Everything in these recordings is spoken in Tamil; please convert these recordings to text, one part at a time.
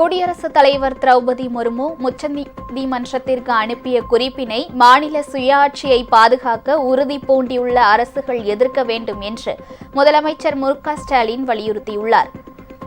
குடியரசுத் தலைவர் திரௌபதி முர்மு உச்சநீதிமன்றத்திற்கு அனுப்பிய குறிப்பினை மாநில சுயாட்சியை பாதுகாக்க உறுதி பூண்டியுள்ள அரசுகள் எதிர்க்க வேண்டும் என்று முதலமைச்சர் மு.க.ஸ்டாலின் வலியுறுத்தியுள்ளார்.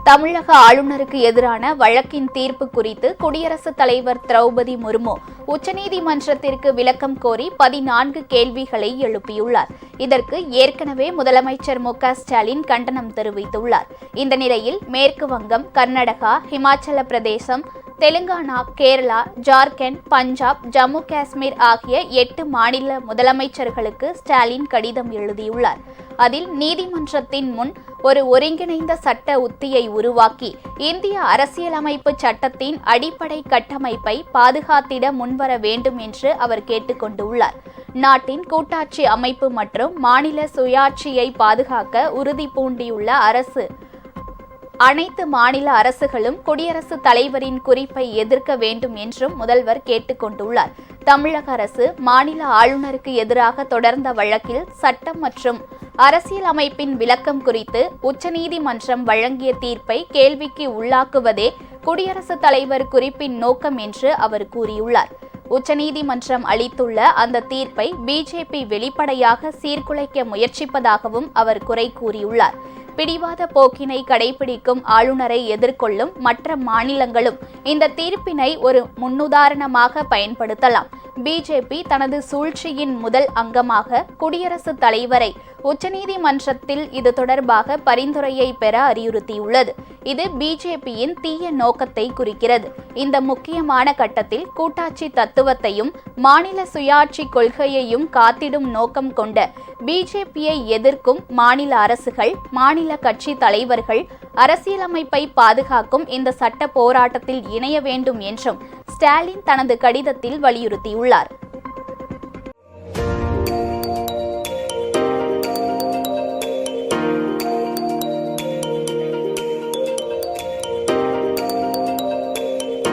தமிழக ஆளுநருக்கு எதிரான வழக்கின் தீர்ப்பு குறித்து குடியரசுத் தலைவர் திரௌபதி முர்மு உச்சநீதிமன்றத்திற்கு விளக்கம் கோரி 14 கேள்விகளை எழுப்பியுள்ளார். இதற்கு ஏற்கனவே முதலமைச்சர் மு.க.ஸ்டாலின் கண்டனம் தெரிவித்துள்ளார். இந்த நிலையில் மேற்கு வங்கம், கர்நாடகா, இமாச்சல பிரதேசம், தெலுங்கானா, கேரளா, ஜார்க்கண்ட், பஞ்சாப், ஜம்மு காஷ்மீர் ஆகிய 8 மாநில முதலமைச்சர்களுக்கு ஸ்டாலின் கடிதம் எழுதியுள்ளார். அதில் நீதிமன்றத்தின் முன் ஒரு ஒருங்கிணைந்த சட்ட உத்தியை உருவாக்கி இந்திய அரசியலமைப்பு சட்டத்தின் அடிப்படை கட்டமைப்பை பாதுகாத்திட முன்வர வேண்டும் என்று அவர் கேட்டுக்கொண்டுள்ளார். நாட்டின் கூட்டாட்சி அமைப்பு மற்றும் மாநில சுயாட்சியை பாதுகாக்க உறுதி பூண்டியுள்ள அரசு அனைத்து மாநில அரசுகளும் குடியரசுத் தலைவரின் குறிப்பை எதிர்க்க வேண்டும் என்றும் முதல்வர் கேட்டுக்கொண்டுள்ளார். தமிழக அரசு மாநில ஆளுநருக்கு எதிராக தொடர்ந்த வழக்கில் சட்டம் மற்றும் அரசியலமைப்பின் விளக்கம் குறித்து உச்சநீதிமன்றம் வழங்கிய தீர்ப்பை கேள்விக்கு உள்ளாக்குவதே குடியரசுத் தலைவர் குறிப்பின் நோக்கம் என்று அவர் கூறியுள்ளார். உச்சநீதிமன்றம் அளித்துள்ள அந்த தீர்ப்பை பிஜேபி வெளிப்படையாக சீர்குலைக்க முயற்சிப்பதாகவும் அவர் குறை கூறியுள்ளார். பிடிவாத போக்கினை கடைபிடிக்கும் ஆளுநரை எதிர்கொள்ளும் மற்ற மாநிலங்களும் இந்த தீர்ப்பினை ஒரு முன்னுதாரணமாக பயன்படுத்தலாம். பிஜேபி தனது சூழ்ச்சியின் முதல் அங்கமாக குடியரசுத் தலைவரை உச்சநீதிமன்றத்தில் இது தொடர்பாக பரிந்துரையை பெற அறிவுறுத்தியுள்ளது. இது பிஜேபியின் தீய நோக்கத்தை குறிக்கிறது. இந்த முக்கியமான கட்டத்தில் கூட்டாட்சி தத்துவத்தையும் மாநில சுயாட்சி கொள்கையையும் காத்திடும் நோக்கம் கொண்ட பிஜேபியை எதிர்க்கும் மாநில அரசுகள், மாநில கட்சி தலைவர்கள் அரசியலமைப்பை பாதுகாக்கும் இந்த சட்ட போராட்டத்தில் இணைய வேண்டும் என்றும் ஸ்டாலின் தனது கடிதத்தில் வலியுறுத்தியுள்ளார்.